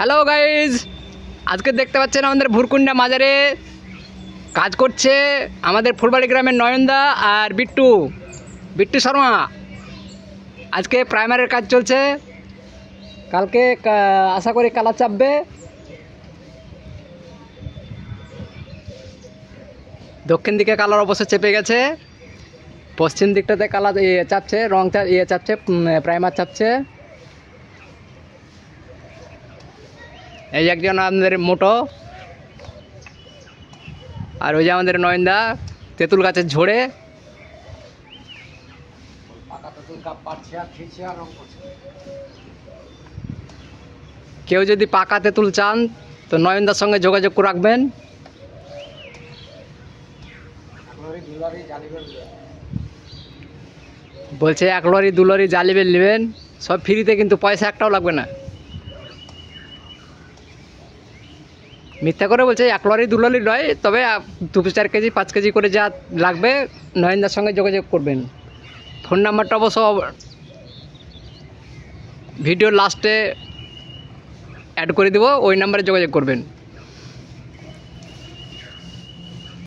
Hello guys, আজকে দেখতে পাচ্ছেন আমাদের ভুরকুন্ডা মাজারে কাজ করছে আমাদের ফুলবাড়ি গ্রামের নয়নদা আর বিট্টু শর্মা। আজকে প্রাইমারের কাজ চলছে, কালকে আশা করি কালার চাপবে। দক্ষিণ দিকে কালার অবশ্য চেপে গেছে, পশ্চিম দিকটাতে কালার চাপছে, রং চাপছে, প্রাইমার চাপছে। এই একজন আমাদের মোটো, আর ওই যে আমাদের নয়নদা তেঁতুল গাছের ঝোড়ে। কেউ যদি পাকা তেঁতুল চান তো নয়নদার সঙ্গে যোগাযোগ করে রাখবেন। বলছে 1 লরি 2 লরি জালি বেল নেবেন, সব ফ্রিতে, কিন্তু পয়সা একটাও লাগবে না। মিথ্যা করে বলছে 1 লরি 2 লরি নয়, তবে 2-4 কেজি 5 কেজি করে যা লাগবে নয়নদার সঙ্গে যোগাযোগ করবেন। ফোন নাম্বারটা অবশ্য ভিডিওর লাস্টে অ্যাড করে দেবো, ওই নাম্বারে যোগাযোগ করবেন।